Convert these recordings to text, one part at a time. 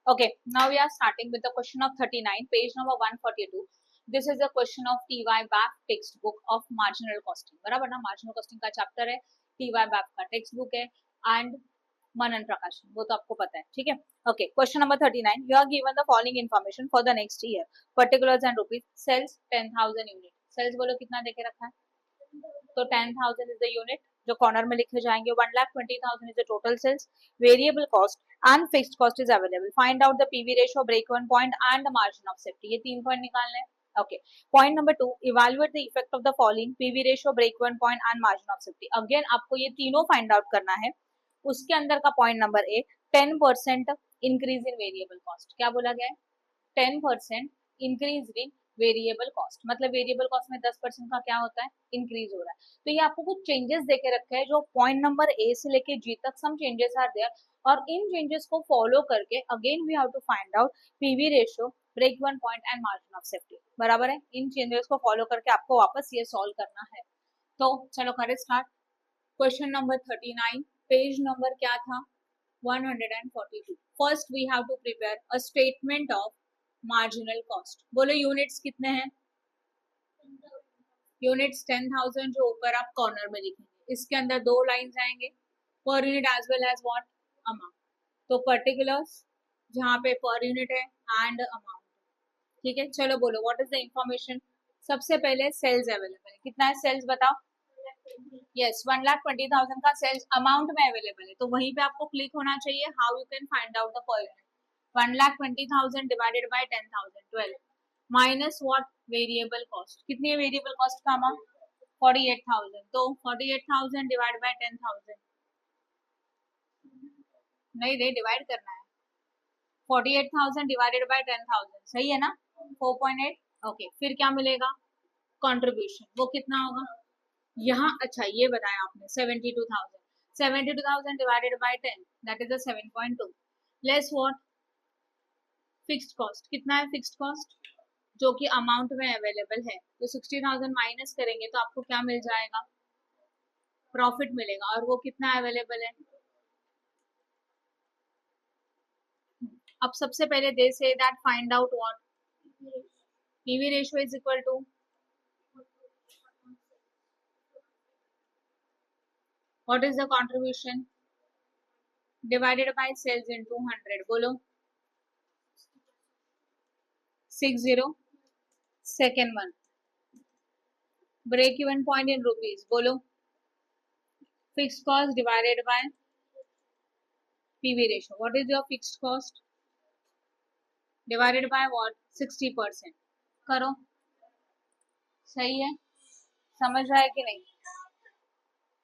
Okay, now we are starting with the question of 39, page number 142. This is a question of TY BAF textbook of marginal costing. बराबर ना, marginal costing का chapter है, TY BAF का text book है and मनन प्रकाशन, वो तो आपको पता है, ठीक है. Okay, question number 39. You are given the following information for the next year. Particulars and rupees. Sales 10,000 unit. Sales बोलो कितना देके रखा है? तो 10,000 is the unit जो कॉर्नर में लिखे जाएंगे. 1,20,000 is the total sales. Variable cost and fixed cost is available. Find out the PV ratio, break-even point and the margin of safety. ये 3 पॉइंट निकालने हैं. Okay. Point number 2. Evaluate the effect of the following: PV ratio, break-even point and margin of safety. Again आपको ये तीनों find out करना है. उसके अंदर का पॉइंट नंबर ए 10% इंक्रीज इन वेरिएबल कॉस्ट. क्या बोला गया है? 10% इंक्रीज इन वेरिएबल कॉस्ट. मतलब वेरिएबल कॉस्ट में 10% का क्या होता है? इंक्रीज हो रहा है. तो ये आपको कुछ चेंजेस देके रखे हैं जो पॉइंट नंबर ए से लेके जी तक सम चेंजेस आर देयर, और इन चेंजेस को फॉलो करके again we have to find out PV ratio, break even point and margin of safety. बराबर है. इन चेंजेस को फॉलो करके आपको वापस ये सॉल्व करना है. तो चलो करें start. Question number 39, page number क्या था? 142. First we have to prepare a statement of marginal cost. बोलो यूनिट्स कितने हैं? यूनिट्स 10,000 जो ऊपर आप कॉर्नर में लिखेंगे. इसके अंदर दो लाइंस आएंगे, per unit as well as what? Amount. तो पर्टिकुलर्स जहाँ पे पर यूनिट है एंड अमाउंट. ठीक है, चलो बोलो व्हाट इज द इंफॉर्मेशन. सबसे पहले सेल्स अवेलेबल है. कितना है सेल्स बताओ? यस, 1,20,000 का सेल्स अमाउंट में अवेलेबल है. तो वहीं पे आपको क्लिक होना चाहिए. How you can find out the per unit. 1,20,000 divided by 10,000, 12 minus what? Variable cost. कितनी है वेरिएबल कॉस्ट का अमाउंट? 48,000. तो 48,000 डिवाइड बाय 10,000. नहीं रे, डिवाइड करना है. 48,000 डिवाइडेड बाय 10,000 सही है ना? 4.8. ओके, फिर क्या मिलेगा? कंट्रीब्यूशन. वो कितना होगा यहाँ? अच्छा ये बताया आपने 72,000. 72,000 divided by 10 that is 7.2. Less what? Fixed cost. कितना है फिक्स्ड कॉस्ट जो कि अमाउंट में अवेलेबल है? तो 60,000 माइनस करेंगे तो आपको क्या मिल जाएगा? प्रॉफिट मिलेगा. और वो कितना अवेलेबल है? अब सबसे पहले they say that find out what? PV ratio is equal to what is the contribution divided by sales into 100. बोलो 60. Second one break even point in rupees. बोलो fixed cost divided by PV ratio. What is your fixed cost divided by what? 60%. करो. सही है? समझ रहा है कि नहीं?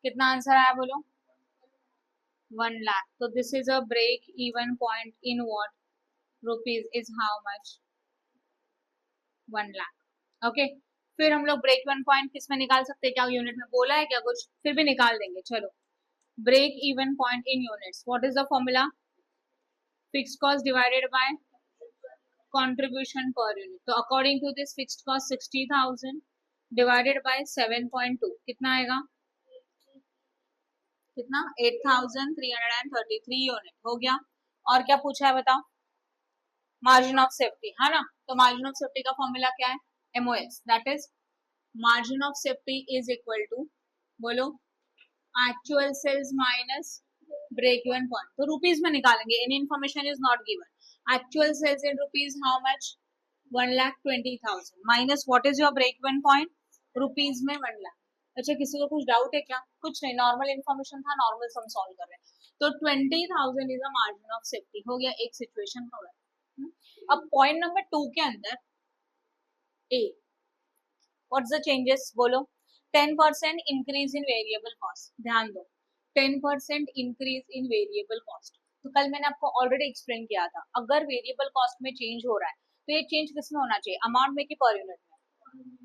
कितना आंसर आया बोलो? 1 लाख. तो this is a break even point in what? Rupees is how much? 1 lakh. Okay, फिर हम लोग ब्रेक इवन पॉइंट किस में निकाल सकते हैं? क्या यूनिट में बोला है क्या कुछ? फिर भी निकाल देंगे. चलो break even point in units. What is the formula? Fixed cost divided by contribution per unit. तो according to this fixed cost 60,000 divided by 7.2 कितना आएगा? कितना? 8,333 यूनिट हो गया. और क्या पूछा है बताओ? मार्जिन ऑफ सेफ्टी, है ना? तो मार्जिन ऑफ सेफ्टी का फॉर्मूला क्या है? MOS. That is margin of safety is equal to, बोलो, actual sales minus break even point. तो रुपीज में निकालेंगे. Any information is not given. Actual sales in rupees how much? 1,20,000 minus what is your break even point? Rupees में 1 लाख. अच्छा किसी को कुछ doubt है क्या? कुछ नहीं, नॉर्मल इन्फॉर्मेशन था, नॉर्मल सम सॉल्व कर रहे हैं. तो 20,000 is a margin of safety. हो गया एक सिचुएशन कवर. अब पॉइंट नंबर 2 के अंदर ए व्हाट्स द चेंजेस बोलो. 10% इंक्रीज इन वेरिएबल कॉस्ट. ध्यान दो, 10% इंक्रीज इन वेरिएबल कॉस्ट. तो कल मैंने आपको ऑलरेडी एक्सप्लेन किया था, अगर वेरिएबल कॉस्ट में चेंज हो रहा है तो ये चेंज किस में होना चाहिए? अमाउंट में कि पर यूनिट में?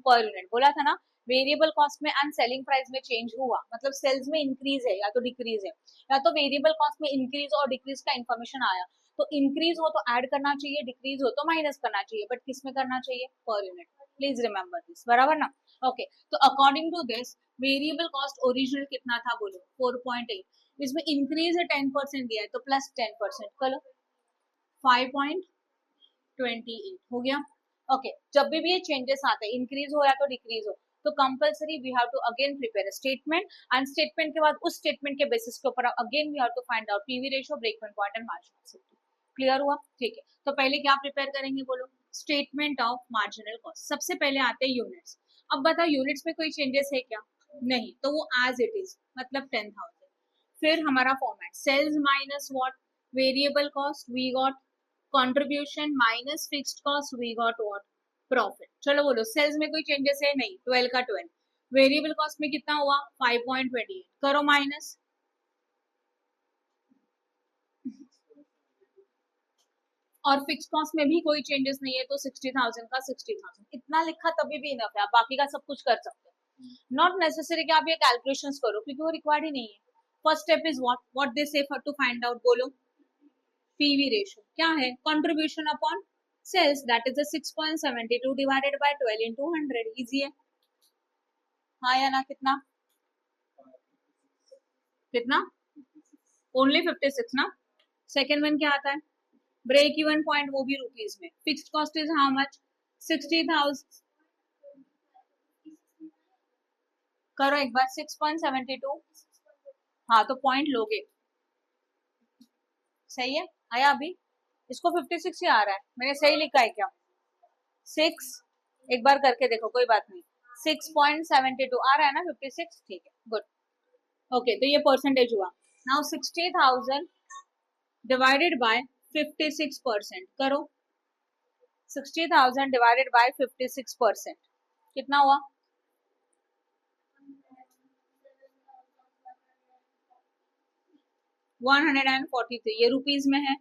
Per unit. बोला था ना. वेरिएबल कॉस्ट में एंड सेलिंग प्राइस में चेंज हुआ मतलब सेल्स में इंक्रीज है या तो डिक्रीज है, या तो वेरिएबल कॉस्ट में इंक्रीज और डिक्रीज का इन्फॉर्मेशन आया. तो इंक्रीज हो तो ऐड करना चाहिए, डिक्रीज हो तो माइनस करना चाहिए, बट किस में करना चाहिए? Per unit. Please remember this. बराबर ना? ओके, तो according to this variable cost original कितना था बोलो? 4.8. इसमें इंक्रीज है 10% दिया है तो प्लस 10% करो. 5.28 हो गया। ओके जब भी ये चेंजेस आते हैं, इंक्रीज हो या तो डिक्रीज हो, तो compulsory we have to again prepare statement, and statement के बाद उस स्टेटमेंट के बेसिस के ऊपर again we have to find out PV ratio, break even point and margin of safety. Clear हुआ? ठीक है, तो पहले क्या प्रिपेयर करेंगे बोलो? Statement of marginal cost. सबसे पहले आते हैं यूनिट्स। अब बताओ यूनिट्स में कोई चेंजेस है क्या? नहीं, तो वो एज इट इज, मतलब 10,000। फिर हमारा format sales minus what? Variable cost, we got contribution minus fixed cost, we got what? Profit. चलो बोलो सेल्स में कोई चेंजेस है? नहीं, 12 का 12। वेरिएबल कॉस्ट में कितना हुआ? 5.28 करो माइनस, और फिक्स कॉस्ट में भी कोई चेंजेस नहीं है, तो 60,000 का 60,000 इतना लिखा तभी भी इनफ है, आप बाकी का सब कुछ कर सकते हो। नॉट नेसेसरी कि आप ये कैलकुलेशंस करो, क्योंकि वो रिक्वायर्ड ही नहीं है। First step is what they say to find out, बोलो? पीवी रेशियो क्या है? Contribution upon sales, that is 6.72 divided by 12 into 100। Easy है, हाँ या ना? कितना कितना? ओनली 56 ना। सेकेंड वन क्या आता है? ब्रेक इवन पॉइंट, वो भी रुपीज में। Fixed cost is how much? 60,000। करो एक बार, 6.72। हाँ तो पॉइंट लोगे, सही है। आया अभी? इसको 56 ही आ रहा है, मैंने सही लिखा है क्या? 6, एक बार करके देखो, कोई बात नहीं। 6.72 आ रहा है ना? 56, ठीक है, गुड। ओके, तो ये परसेंटेज हुआ। Now 60,000 divided by 56%। करो 60,000 डिवाइडेड बाय 56%, कितना हुआ? 143। ये रुपीज में है।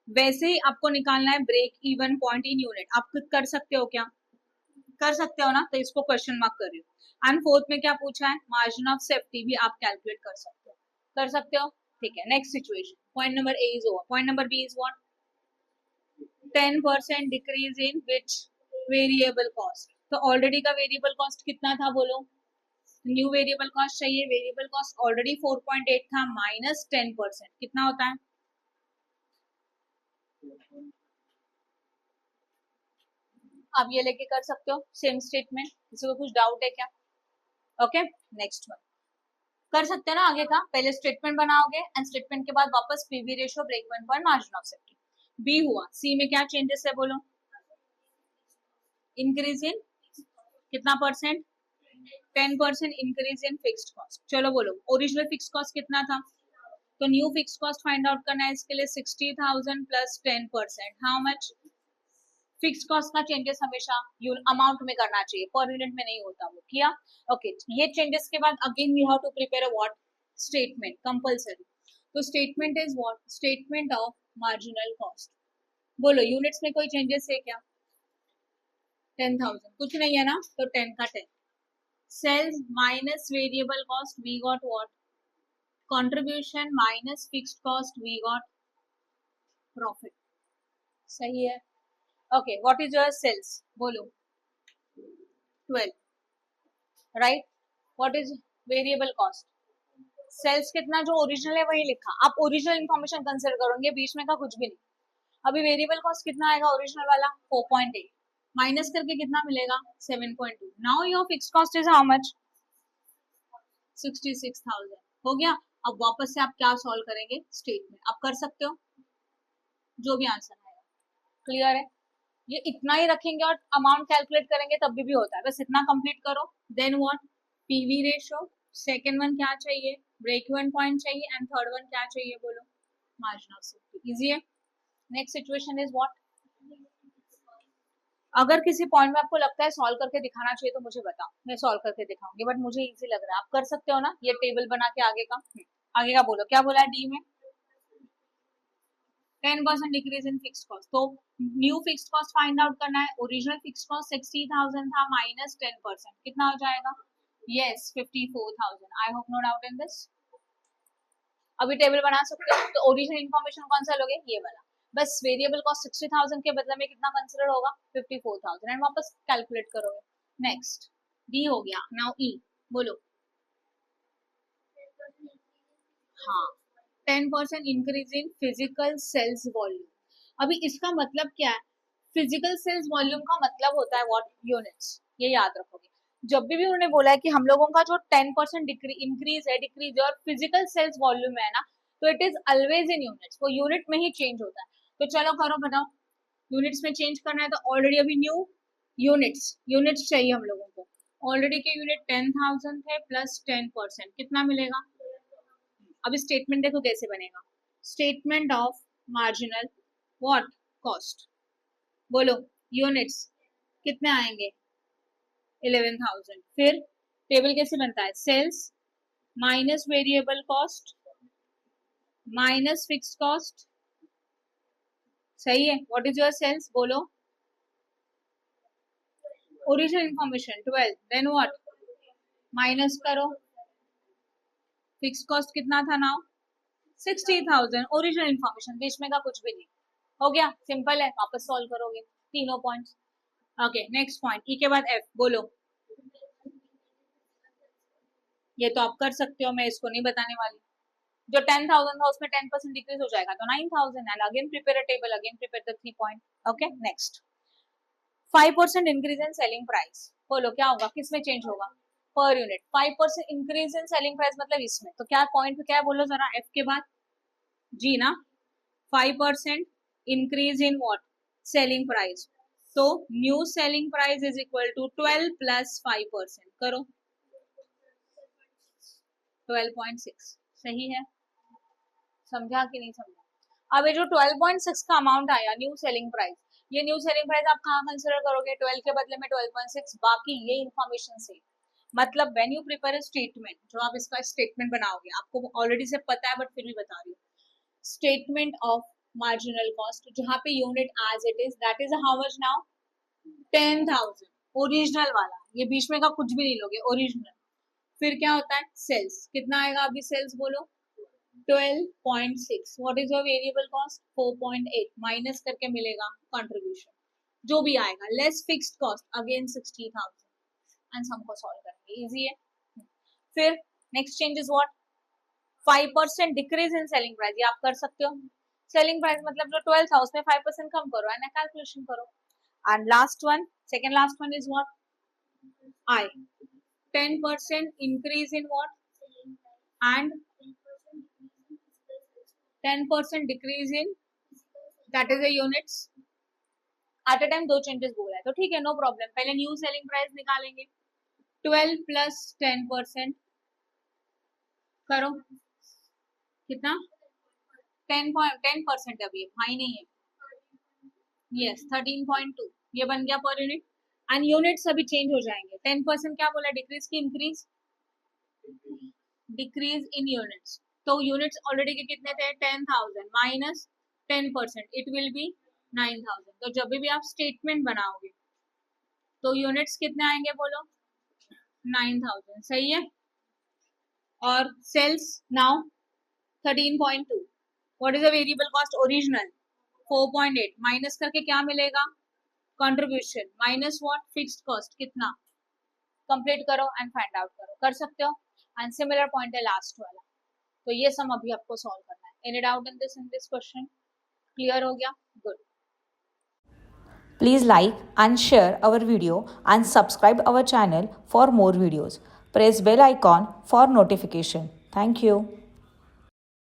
वैसे ही आपको निकालना है break even point in unit. आप खुद कर सकते हो क्या? कर सकते हो ना, तो इसको क्वेश्चन मार्क कर रही हो। एंड फोर्थ में क्या पूछा है? मार्जिन ऑफ सेफ्टी भी आप कैलकुलेट कर सकते हो। कर सकते हो, ठीक है। Next situation, point number A is over. Point number B is what? 10% decrease in which variable cost. तो ऑलरेडी का वेरिएबल कॉस्ट कितना था बोलो? न्यू वेरिएबल कॉस्ट चाहिए। वेरिएबल कॉस्ट ऑलरेडी 4.8 था, माइनस 10%, कितना होता है? आप ये लेके कर सकते हो सेम स्टेटमेंट। किसी को कुछ डाउट है क्या? ओके, नेक्स्ट वन कर सकते हैं ना आगे का। पहले स्टेटमेंट बनाओगे, एंड स्टेटमेंट के बाद वापस PV ratio, break even point, margin of safety. B हुआ। सी में क्या चेंजेस है बोलो? इंक्रीज इन कितना percent? 10% increase in fixed cost. चलो बोलो ओरिजिनल फिक्स कॉस्ट कितना था? तो new fix cost find out करना है इसके लिए 60,000 plus 10%, how much? Fix cost का चेंजेस हमेशा अमाउंट में करना चाहिए, पर यूनिट में नहीं होता वो। किया? ओके, ये चेंजेस के बाद again we have to prepare a what? Statement, compulsory. तो statement is what? Statement of marginal cost. बोलो यूनिट्स में कोई चेंजेस है क्या? 10,000 कुछ नहीं है ना, तो 10 का 10। Sales minus variable cost, we got what? Contribution minus fixed cost, we got profit. सही है। Okay, what is your sales बोलो? 12, right. What is variable cost? Sales कितना जो ओरिजिनल है वही लिखा। आप ओरिजिनल इन्फॉर्मेशन कंसिडर करोगे, बीच में का कुछ भी नहीं। अभी वेरिएबल कॉस्ट कितना आएगा ओरिजिनल वाला? 4.8 माइनस करके कितना मिलेगा? 7.2। Now your fix cost is how much? 66,000। हो गया। अब वापस से आप क्या सॉल्व करेंगे? स्टेटमेंट। आप कर सकते हो, जो भी आंसर आएगा। क्लियर है? ये इतना ही रखेंगे और अमाउंट कैलकुलेट करेंगे तब भी होता है, बस इतना कंप्लीट करो। Then what? PV ratio. Second one क्या चाहिए? ब्रेक इवन पॉइंट चाहिए। एंड थर्ड वन क्या चाहिए बोलो? Margin of safety. इजी है। Next situation is what? अगर किसी पॉइंट में आपको लगता है सॉल्व करके दिखाना चाहिए तो मुझे बताओ, मैं सॉल्व करके दिखाऊंगी, बट मुझे इजी लग रहा है। आप कर सकते हो ना ये टेबल बना के आगे का? आगे का बोलो, क्या बोला है डी में? 10% डिक्रीज इन फिक्स कॉस्ट। तो new fix cost find out करना है। ओरिजिनल फिक्स कॉस्ट 60,000 था, माइनस 10%, कितना हो जाएगा? Yes, 54,000। I hope no doubt in this. अभी टेबल बना सकते हो। तो ओरिजिनल इन्फॉर्मेशन कौन सा लोगे? ये वाला। बस वेरिएबल कॉस्ट 60,000 के बदले में कितना कंसिडर होगा? 54,000, एंड वापस कैलकुलेट करोगे। नेक्स्ट डी हो गया। नाउ ई बोलो। हाँ, 10% increase in physical sales volume. अभी इसका मतलब क्या है, फिजिकल सेल्स वॉल्यूम का मतलब होता है व्हाट, यूनिट्स, ये याद रखोगे। जब भी उन्होंने बोला है कि हम लोगों का जो 10% इंक्रीज है, डिक्रीज है, और फिजिकल सेल्स वॉल्यूम है ना, तो it is always in units, वो यूनिट में ही चेंज होता है। तो चलो करो बताओ, यूनिट्स में चेंज करना है तो ऑलरेडी अभी न्यू यूनिट्स चाहिए हम लोगों को। ऑलरेडी के यूनिट 10,000 थे प्लस 10%, कितना मिलेगा। अब स्टेटमेंट देखो कैसे बनेगा, statement of marginal what cost, बोलो यूनिट्स कितने आएंगे 11,000। फिर टेबल कैसे बनता है, sales minus variable cost minus fixed cost, सही है। व्हाट इज योर सेल्स, बोलो original information 12, then what minus करो, फिक्स्ड कॉस्ट कितना था नाउ 60,000, ओरिजिनल इंफॉर्मेशन, बीच में का कुछ भी नहीं, हो गया, सिंपल है, वापस सॉल्व करोगे तीनों पॉइंट्स। ओके नेक्स्ट पॉइंट, ई के बाद एफ, बोलो। ये तो आप कर सकते हो, मैं इसको नहीं बताने वाली। जो 10,000 था उसमें 10% डिक्रीज हो जाएगा तो 9,000, and again prepare a table, again prepare the 3 point. Okay next, 5% increase in selling price, बोलो क्या होगा, किस में चेंज होगा, पर यूनिट। 5% इंक्रीज इन सेलिंग प्राइस मतलब इसमें, तो क्या पॉइंट क्या है बोलो जरा, एफ के बाद जी ना, 5% increase in what, selling price, तो new selling price is equal to 12 plus 5%, करो 12.6, सही है, समझा कि नहीं समझा। अब ये जो 12.6 का अमाउंट आया न्यू सेलिंग प्राइस, ये न्यू सेलिंग प्राइस आप कहाँ कंसिडर करोगे, 12 के बदले में 12.6, बाकी ये इन्फॉर्मेशन से, मतलब when you prepare a statement, जो आप इसका स्टेटमेंट बनाओगे, आपको ऑलरेडी से पता है बट फिर भी बता रही हूँ, स्टेटमेंट ऑफ मार्जिनल कॉस्ट, जहाँ पे unit as it is, that is how much now 10,000, original वाला, ये बीच में का कुछ भी नहीं लोगे, ओरिजिनल। फिर क्या होता है, सेल्स कितना आएगा अभी, सेल्स बोलो 12.6, what is your variable cost 4.8, minus करके मिलेगा कंट्रीब्यूशन, जो भी आएगा, less fixed cost, again 60,000, and sum को सॉल्व करेंगे, इजी है। फिर next change is what, 5% decrease in selling price, ये आप कर सकते हो, सेलिंग प्राइस मतलब जो 12 था उसमें 5% कम करो एंड कैलकुलेशन करो। And last one, second last one is what, I 10% increase in what, and 10% decrease in, that is a units. At a time दो चेंजेस बोला है तो ठीक है, नो प्रॉब्लम, पहले न्यू सेलिंग प्राइस निकालेंगे, 12 प्लस 10%, करो कितना 10% अभी हाई नहीं है, यस 13.2, ये बन गया पर यूनिट, एंड यूनिट्स अभी चेंज हो जाएंगे, 10% क्या बोला, डिक्रीज की इंक्रीज, डिक्रीज इन यूनिट्स, तो यूनिट्स ऑलरेडी के कितने थे 10,000 माइनस 10%, इट विल बी 9,000। तो जब भी आप स्टेटमेंट बनाओगे तो यूनिट्स कितने आएंगे बोलो 9,000, सही है। और sales now 13.2, what is the variable cost original 4.8, minus करके क्या मिलेगा, contribution minus what, fixed cost कितना, कंप्लीट करो एंड फाइंड आउट करो, कर सकते हो। एंड सिमिलर पॉइंट है लास्ट वाला, तो ये सम अभी आपको सॉल्व करना है। Any doubt in this question, clear हो गया, good. Please like and share our video and subscribe our channel for more videos. Press bell icon for notification. Thank you.